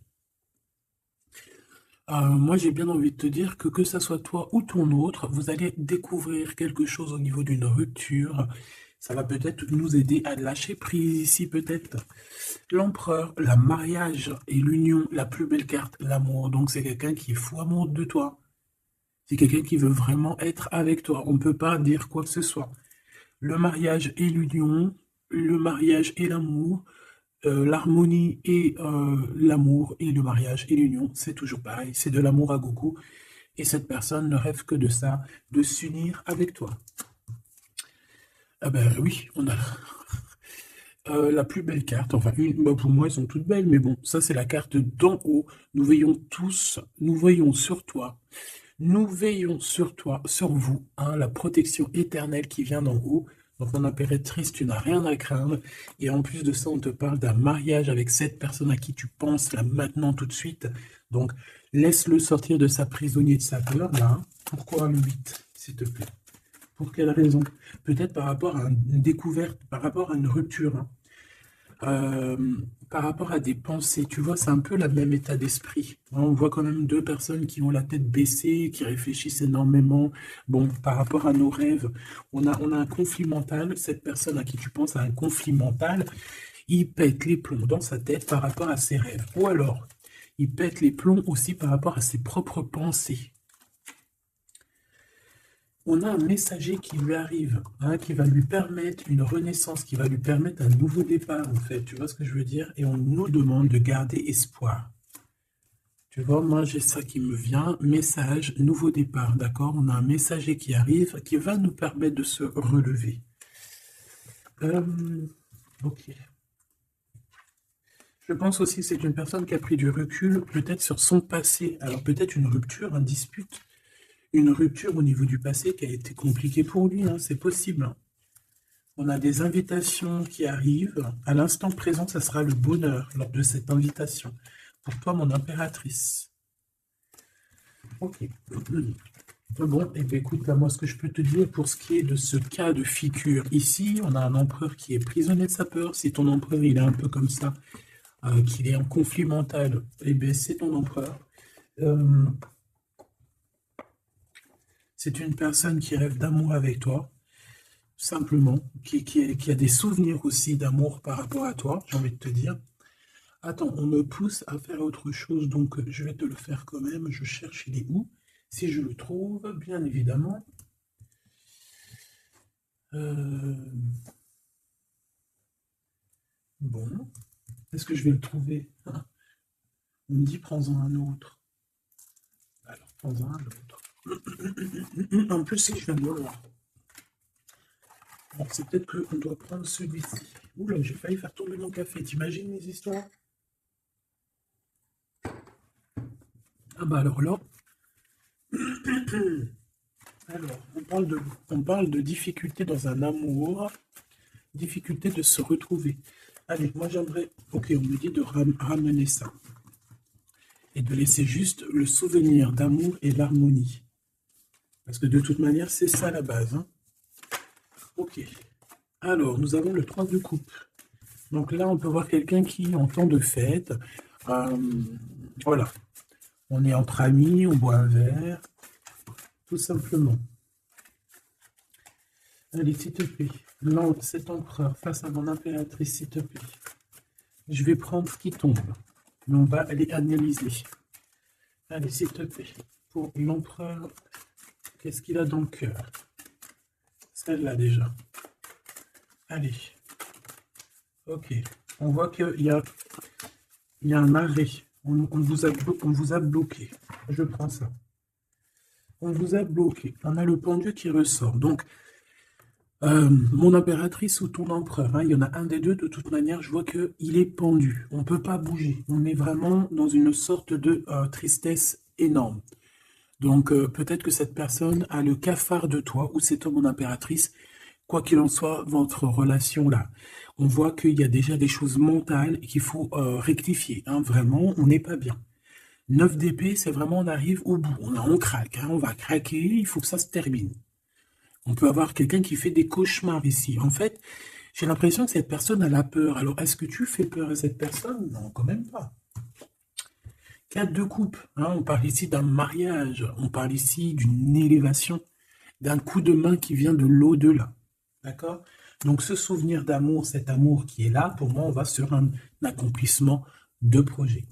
Moi, j'ai bien envie de te dire que ça soit toi ou ton autre, vous allez découvrir quelque chose au niveau d'une rupture. Ça va peut-être nous aider à lâcher prise ici, peut-être. L'empereur, le mariage et l'union, la plus belle carte, l'amour. Donc, c'est quelqu'un qui est fou amoureux de toi. C'est quelqu'un qui veut vraiment être avec toi. On ne peut pas dire quoi que ce soit. Le mariage et l'union, le mariage et l'amour, l'harmonie et l'amour et le mariage et l'union, c'est toujours pareil, c'est de l'amour à gogo. Et cette personne ne rêve que de ça, de s'unir avec toi. Ah ben oui, on a la plus belle carte, enfin pour moi elles sont toutes belles, mais bon, ça c'est la carte d'en haut. Nous veillons tous, nous veillons sur toi, nous veillons sur toi, sur vous, hein, la protection éternelle qui vient d'en haut. Donc mon impératrice, tu n'as rien à craindre. Et en plus de ça, on te parle d'un mariage avec cette personne à qui tu penses là maintenant tout de suite. Donc laisse-le sortir de sa prisonnier de sa peur là, hein. Pourquoi le 8, s'il te plaît? Pour quelle raison? Peut-être par rapport à une découverte, par rapport à une rupture, hein. Euh, Par rapport à des pensées, tu vois, c'est un peu le même état d'esprit. On voit quand même deux personnes qui ont la tête baissée, qui réfléchissent énormément. Bon, par rapport à nos rêves, on a un conflit mental. Cette personne à qui tu penses a un conflit mental. Il pète les plombs dans sa tête par rapport à ses rêves. Ou alors, il pète les plombs aussi par rapport à ses propres pensées. On a un messager qui lui arrive, hein, qui va lui permettre une renaissance, qui va lui permettre un nouveau départ, en fait. Tu vois ce que je veux dire? Et on nous demande de garder espoir. Tu vois, moi, j'ai ça qui me vient. Message, nouveau départ, d'accord? On a un messager qui arrive, qui va nous permettre de se relever. Ok. Je pense aussi que c'est une personne qui a pris du recul, peut-être sur son passé. Alors peut-être une rupture, une dispute, une rupture au niveau du passé qui a été compliquée pour lui, hein, c'est possible. Hein. On a des invitations qui arrivent. À l'instant présent, ça sera le bonheur lors de cette invitation. Pour toi, mon impératrice. Ok. Bon, et bien écoute, là, moi, ce que je peux te dire pour ce qui est de ce cas de figure ici, on a un empereur qui est prisonnier de sa peur. Si ton empereur, il est un peu comme ça, qu'il est en conflit mental, eh bien, c'est ton empereur. C'est une personne qui rêve d'amour avec toi, simplement, qui a des souvenirs aussi d'amour par rapport à toi, j'ai envie de te dire. Attends, on me pousse à faire autre chose, donc je vais te le faire quand même. Je cherche, il est où? Si je le trouve, bien évidemment. Bon, est-ce que je vais le trouver? On me dit, prends-en un autre. Alors, prends-en un autre. En plus, si je viens de le voir. Bon, c'est peut-être qu'on doit prendre celui-ci. Oula, j'ai failli faire tomber mon café. T'imagines les histoires? Ah bah alors là... Alors, on parle de difficulté dans un amour, difficulté de se retrouver. Allez, moi j'aimerais... Ok, on me dit de ramener ça. Et de laisser juste le souvenir d'amour et l'harmonie. Parce que de toute manière, c'est ça la base. Hein. Ok. Alors, nous avons le 3 de coupe. Donc là, on peut voir quelqu'un qui, en temps de fête, voilà. On est entre amis, on boit un verre, tout simplement. Allez, s'il te plaît. Non, cet empereur face à mon impératrice, s'il te plaît. Je vais prendre ce qui tombe. Mais on va aller analyser. Allez, s'il te plaît. Pour l'empereur, qu'est-ce qu'il a dans le cœur? Celle-là déjà. Allez. Ok. On voit qu'il y a un arrêt. On vous a bloqué. Je prends ça. On vous a bloqué. On a le pendu qui ressort. Donc, mon impératrice ou ton empereur, hein, il y en a un des deux, de toute manière, je vois qu'il est pendu. On ne peut pas bouger. On est vraiment dans une sorte de tristesse énorme. Donc, peut-être que cette personne a le cafard de toi, ou c'est toi, mon impératrice. Quoi qu'il en soit, votre relation là, on voit qu'il y a déjà des choses mentales qu'il faut rectifier. Hein, vraiment, on n'est pas bien. 9 d'épée, c'est vraiment on arrive au bout. On craque, hein, on va craquer, il faut que ça se termine. On peut avoir quelqu'un qui fait des cauchemars ici. En fait, j'ai l'impression que cette personne a la peur. Alors, est-ce que tu fais peur à cette personne? Non, quand même pas. 4 de coupe, hein, on parle ici d'un mariage, on parle ici d'une élévation, d'un coup de main qui vient de l'au-delà. D'accord? Donc ce souvenir d'amour, cet amour qui est là, pour moi, on va sur un accomplissement de projet.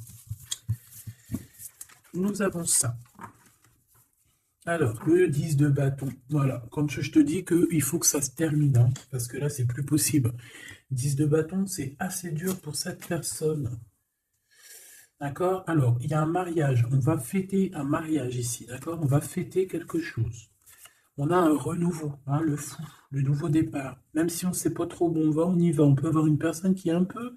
Nous avons ça. Alors, le 10 de bâton. Voilà, quand je te dis qu'il faut que ça se termine, hein, parce que là, c'est plus possible. 10 de bâton, c'est assez dur pour cette personne. D'accord? Alors, il y a un mariage. On va fêter un mariage ici, d'accord? On va fêter quelque chose. On a un renouveau, hein, le fou, le nouveau départ. Même si on ne sait pas trop où on va, on y va. On peut avoir une personne qui est un peu,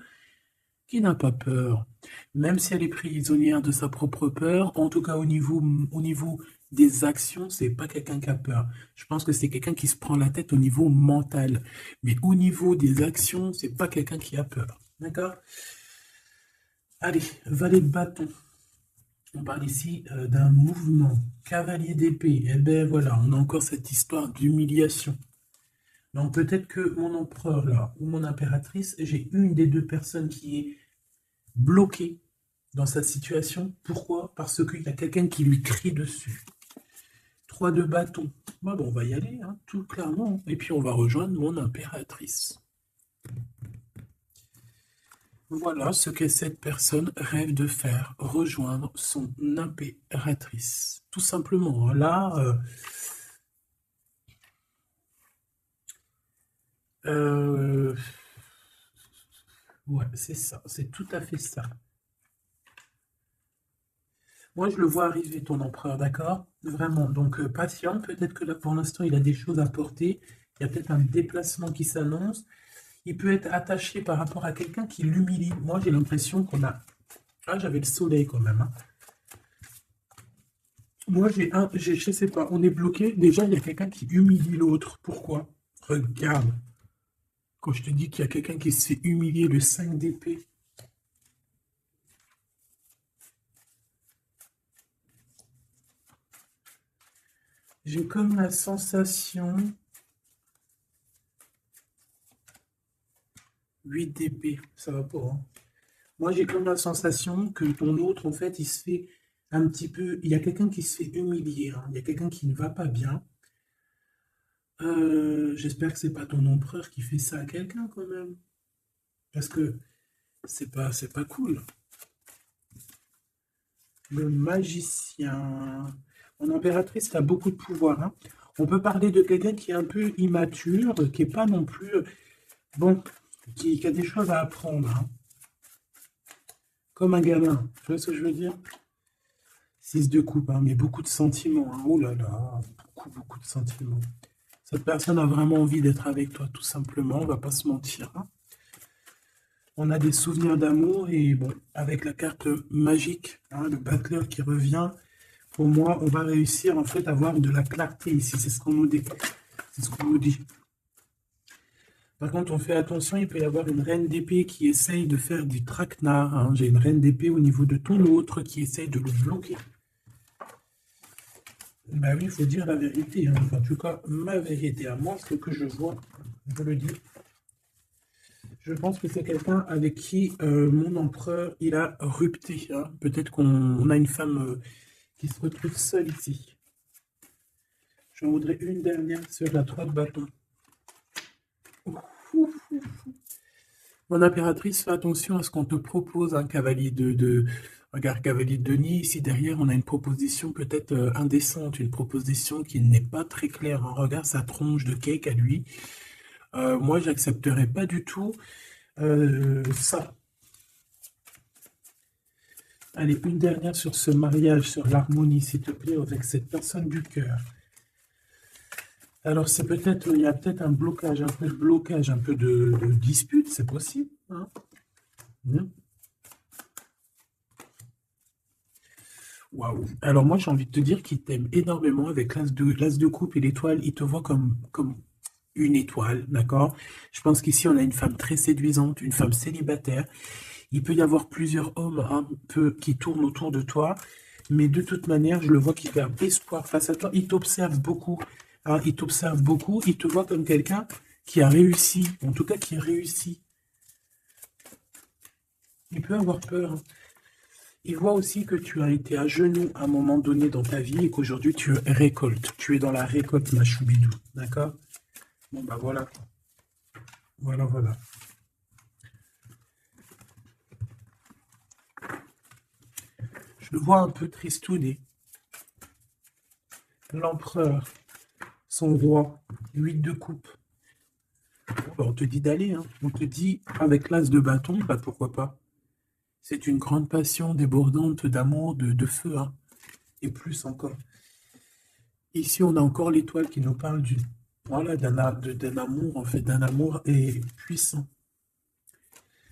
qui n'a pas peur. Même si elle est prisonnière de sa propre peur, en tout cas au niveau des actions, c'est pas quelqu'un qui a peur. Je pense que c'est quelqu'un qui se prend la tête au niveau mental. Mais au niveau des actions, c'est pas quelqu'un qui a peur. D'accord? Allez, valet de bâton. On parle ici d'un mouvement. Cavalier d'épée. Eh bien voilà, on a encore cette histoire d'humiliation. Donc peut-être que mon empereur là, ou mon impératrice, j'ai une des deux personnes qui est bloquée dans cette situation. Pourquoi? Parce qu'il y a quelqu'un qui lui crie dessus. 3 de bâton. Bon, on va y aller, hein, tout clairement. Et puis on va rejoindre mon impératrice. Voilà ce que cette personne rêve de faire, rejoindre son impératrice. Tout simplement, là, ouais, c'est ça, c'est tout à fait ça. Moi, je le vois arriver, ton empereur, d'accord? Vraiment, donc patient, peut-être que là, pour l'instant, il a des choses à porter. Il y a peut-être un déplacement qui s'annonce. Il peut être attaché par rapport à quelqu'un qui l'humilie. Moi, j'ai l'impression qu'on a... Ah, j'avais le soleil quand même, hein. Moi, je sais pas, on est bloqué. Déjà, il y a quelqu'un qui humilie l'autre. Pourquoi? Regarde. Quand je te dis qu'il y a quelqu'un qui se fait humilier, le 5 d'épée. J'ai comme la sensation... 8 d'épée, ça va pas, hein. Moi, j'ai comme la sensation que ton autre, en fait, il se fait un petit peu... Il y a quelqu'un qui se fait humilier, hein. Il y a quelqu'un qui ne va pas bien. J'espère que c'est pas ton empereur qui fait ça à quelqu'un, quand même. Parce que c'est pas cool. Le magicien. Mon impératrice a beaucoup de pouvoir, hein. On peut parler de quelqu'un qui est un peu immature, qui est pas non plus... Bon, qui a des choses à apprendre, hein. Comme un gamin. Tu vois ce que je veux dire? 6 de coupe, hein, mais beaucoup de sentiments, hein. Oh là là, beaucoup de sentiments. Cette personne a vraiment envie d'être avec toi, tout simplement, on va pas se mentir, hein. On a des souvenirs d'amour et bon, avec la carte magique, hein, le battleur qui revient, pour moi, on va réussir en fait à avoir de la clarté ici, c'est ce qu'on nous dit. C'est ce qu'on nous dit. Par contre, on fait attention, il peut y avoir une reine d'épée qui essaye de faire du traquenard, hein. J'ai une reine d'épée au niveau de ton autre qui essaye de le bloquer. Bah oui, il faut dire la vérité, hein. En tout cas, ma vérité à moi, ce que je vois, je le dis. Je pense que c'est quelqu'un avec qui mon empereur, il a rupté, hein. Peut-être qu'on a une femme qui se retrouve seule ici. J'en voudrais une dernière sur la 3 de bâton. Mon impératrice, fais attention à ce qu'on te propose, un cavalier Regarde, cavalier de Denis, ici derrière, on a une proposition peut-être indécente, une proposition qui n'est pas très claire, hein. Regarde sa tronche de cake à lui. Moi, j'accepterais pas du tout ça. Allez, une dernière sur ce mariage, sur l'harmonie, s'il te plaît, avec cette personne du cœur. Alors, c'est peut-être, il y a peut-être un blocage, un peu de dispute, c'est possible, hein. Waouh. Alors, moi, j'ai envie de te dire qu'il t'aime énormément avec l'as de coupe et l'étoile. Il te voit comme une étoile, d'accord? Je pense qu'ici, on a une femme très séduisante, une femme célibataire. Il peut y avoir plusieurs hommes un peu qui tournent autour de toi, mais de toute manière, je le vois qui garde espoir face à toi. Il t'observe beaucoup, hein, il t'observe beaucoup, il te voit comme quelqu'un qui a réussi, en tout cas qui réussit. Il peut avoir peur, hein. Il voit aussi que tu as été à genoux à un moment donné dans ta vie et qu'aujourd'hui tu récoltes. Tu es dans la récolte, ma choubidou, d'accord? Bon, bah voilà. Voilà. Je le vois un peu tristouné. L'empereur, son roi, 8 de coupe. Bon, bah, on te dit d'aller, hein. On te dit, avec l'as de bâton, bah pourquoi pas. C'est une grande passion débordante d'amour, de feu, hein. Et plus encore. Ici, on a encore l'étoile qui nous parle voilà, d'un amour, en fait, d'un amour et puissant.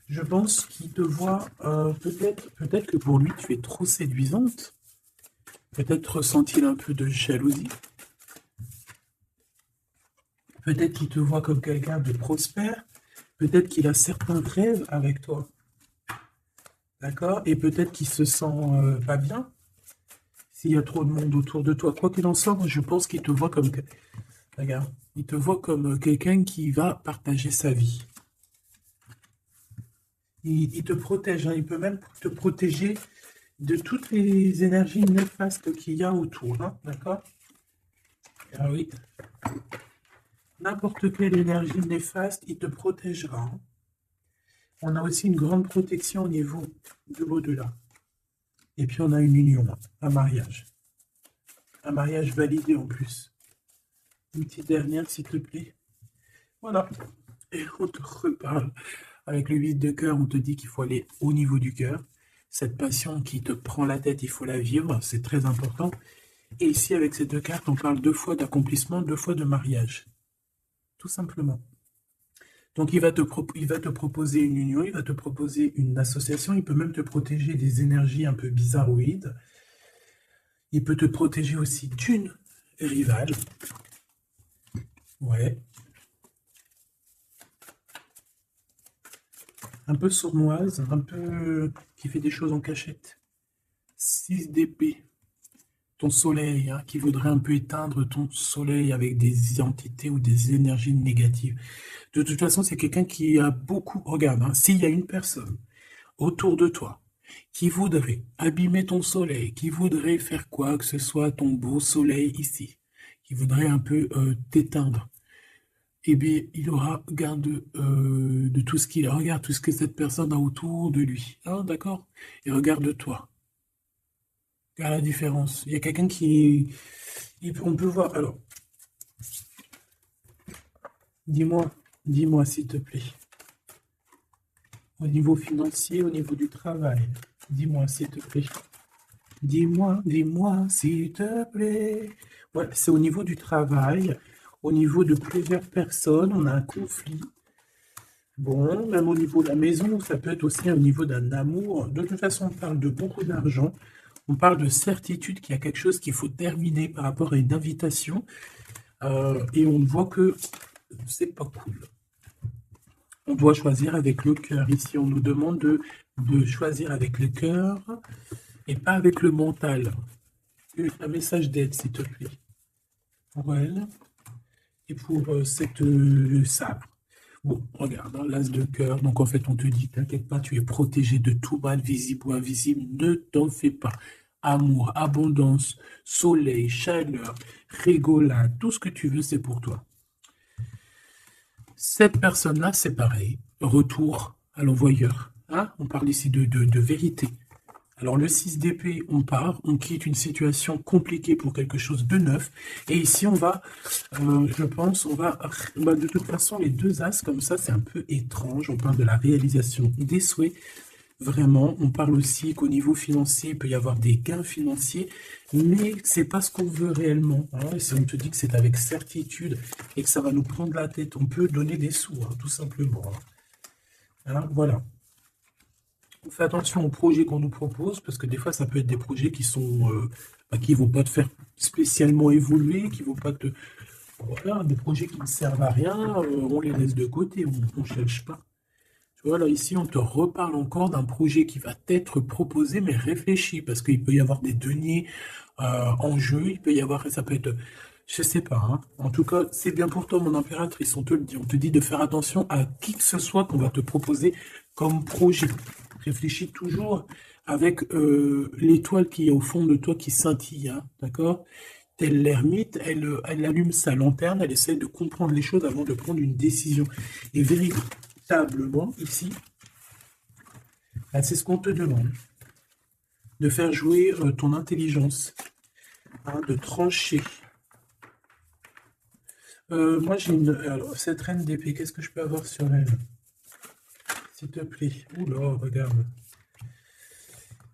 Je pense qu'il te voit, peut-être que pour lui, tu es trop séduisante. Peut-être ressent-il un peu de jalousie. Peut-être qu'il te voit comme quelqu'un de prospère. Peut-être qu'il a certains rêves avec toi. D'accord? Et peut-être qu'il se sent pas bien s'il y a trop de monde autour de toi. Quoi qu'il en soit, moi, je pense qu'il te voit comme... Regarde, il te voit comme quelqu'un qui va partager sa vie. Il te protège, hein. Il peut même te protéger de toutes les énergies néfastes qu'il y a autour, hein. D'accord? Ah oui. N'importe quelle énergie néfaste, il te protégera, hein. On a aussi une grande protection au niveau de l'au-delà. Et puis on a une union, un mariage. Un mariage validé en plus. Une petite dernière, s'il te plaît. Voilà. Et on te reparle. Avec le 8 de cœur, on te dit qu'il faut aller au niveau du cœur. Cette passion qui te prend la tête, il faut la vivre. C'est très important. Et ici, avec ces deux cartes, on parle 2 fois d'accomplissement, 2 fois de mariage. Tout simplement. Donc, il va te proposer une union, il va te proposer une association, il peut même te protéger des énergies un peu bizarroïdes. Il peut te protéger aussi d'une rivale. Ouais. Un peu sournoise, un peu qui fait des choses en cachette. 6 d'épée. Ton soleil, hein, qui voudrait un peu éteindre ton soleil avec des entités ou des énergies négatives. De toute façon, c'est quelqu'un qui a beaucoup... Regarde, hein, s'il y a une personne autour de toi qui voudrait abîmer ton soleil, qui voudrait faire quoi que ce soit ton beau soleil ici, qui voudrait un peu t'éteindre, eh bien, il aura garde de tout ce qu'il regarde, tout ce que cette personne a autour de lui. Hein, d'accord? Et regarde toi. Regarde la différence. Il y a quelqu'un qui... On peut voir... Alors, dis-moi s'il te plaît. Au niveau financier, au niveau du travail. Dis-moi s'il te plaît. Dis-moi s'il te plaît. Ouais, c'est au niveau du travail, au niveau de plusieurs personnes, on a un conflit. Bon, même au niveau de la maison, ça peut être aussi au niveau d'un amour. De toute façon, on parle de beaucoup d'argent. On parle de certitude qu'il y a quelque chose qu'il faut terminer par rapport à une invitation. Et on voit que c'est pas cool. On doit choisir avec le cœur. Ici, on nous demande de choisir avec le cœur et pas avec le mental. Un message d'aide, s'il te plaît. Pour elle et pour cette salle. Bon, regarde, hein, l'as de cœur. Donc, en fait, on te dit, t'inquiète pas, tu es protégé de tout mal, visible ou invisible. Ne t'en fais pas. Amour, abondance, soleil, chaleur, rigolade, tout ce que tu veux, c'est pour toi. Cette personne-là, c'est pareil. Retour à l'envoyeur. Hein? On parle ici de vérité. Alors, le 6 d'épée, on part, on quitte une situation compliquée pour quelque chose de neuf. Et ici, on va, je pense, de toute façon, les deux as, comme ça, c'est un peu étrange. On parle de la réalisation des souhaits. Vraiment, on parle aussi qu'au niveau financier, il peut y avoir des gains financiers, mais c'est pas ce qu'on veut réellement. Hein. Et si on te dit que c'est avec certitude et que ça va nous prendre la tête, on peut donner des sous, hein, tout simplement. Hein. Hein, voilà. On fait attention aux projets qu'on nous propose, parce que des fois, ça peut être des projets qui sont, qui vont pas te faire spécialement évoluer, qui vont pas te... Voilà, des projets qui ne servent à rien, on les laisse de côté, on ne cherche pas. Tu vois, là, ici, on te reparle encore d'un projet qui va t'être proposé, mais réfléchi, parce qu'il peut y avoir des deniers en jeu, il peut y avoir, ça peut être, je sais pas, hein. En tout cas, c'est bien pour toi, mon impératrice, on te le dit, on te dit de faire attention à qui que ce soit qu'on va te proposer comme projet. Réfléchis toujours avec l'étoile qui est au fond de toi qui scintille, hein, d'accord? Telle l'ermite, elle allume sa lanterne, elle essaie de comprendre les choses avant de prendre une décision. Et véritablement, ici, c'est ce qu'on te demande. De faire jouer ton intelligence, hein, de trancher. Moi, j'ai une... Alors, cette reine d'épée, qu'est-ce que je peux avoir sur elle? S'il te plaît. Oula, regarde.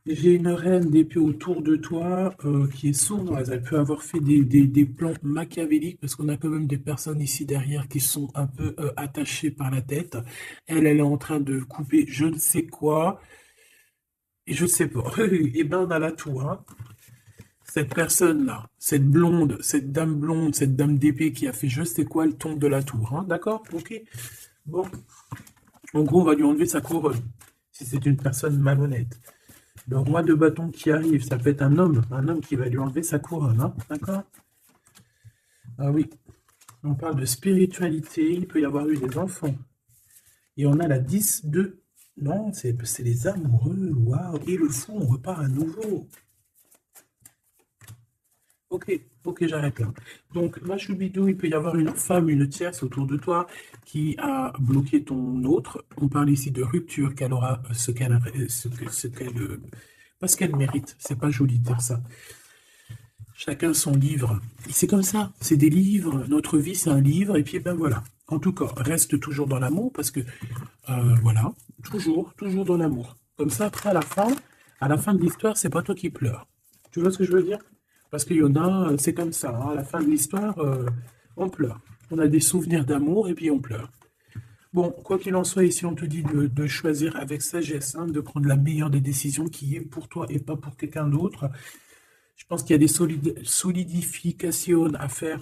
J'ai une reine d'épée autour de toi qui est sournoise. Elle peut avoir fait des plans machiavéliques parce qu'on a quand même des personnes ici derrière qui sont un peu attachées par la tête. Elle est en train de couper je ne sais quoi. Et je sais pas. Et ben, on a là tout, hein. Cette personne-là, cette blonde, cette dame d'épée qui a fait je sais quoi, elle tombe de la tour, hein. D'accord? Ok. Bon. En gros, on va lui enlever sa couronne, si c'est une personne malhonnête. Le roi de bâton qui arrive, ça peut être un homme qui va lui enlever sa couronne, hein, d'accord? Ah oui, on parle de spiritualité, il peut y avoir eu des enfants. Et on a la 10 de... Non, c'est les amoureux, waouh, et le fou, on repart à nouveau. Ok, j'arrête là. Donc, ma choubidou, il peut y avoir une femme, une tierce autour de toi qui a bloqué ton autre. On parle ici de rupture, qu'elle aura parce qu'elle mérite. C'est pas joli de dire ça. Chacun son livre. C'est comme ça, c'est des livres. Notre vie, c'est un livre. Et puis, ben voilà. En tout cas, reste toujours dans l'amour parce que, voilà, toujours dans l'amour. Comme ça, après, à la fin de l'histoire, c'est pas toi qui pleures. Tu vois ce que je veux dire? Parce qu'il y en a, c'est comme ça, hein, à la fin de l'histoire, on pleure. On a des souvenirs d'amour et puis on pleure. Bon, quoi qu'il en soit, ici, on te dit de choisir avec sagesse, hein, de prendre la meilleure des décisions qui est pour toi et pas pour quelqu'un d'autre. Je pense qu'il y a des solidifications à faire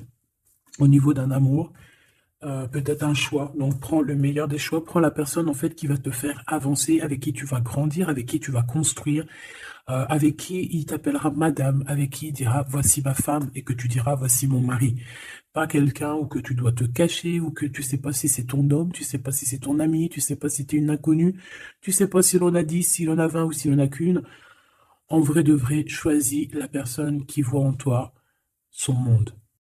au niveau d'un amour. Peut-être un choix. Donc, prends le meilleur des choix. Prends la personne, en fait, qui va te faire avancer, avec qui tu vas grandir, avec qui tu vas construire, avec qui il t'appellera madame, avec qui il dira voici ma femme et que tu diras voici mon mari. Pas quelqu'un où que tu dois te cacher, ou que tu sais pas si c'est ton homme, tu sais pas si c'est ton ami, tu sais pas si t'es une inconnue, tu sais pas si l'on a 10, si l'on a 20 ou si l'on a qu'une. En vrai de vrai, choisis la personne qui voit en toi son monde.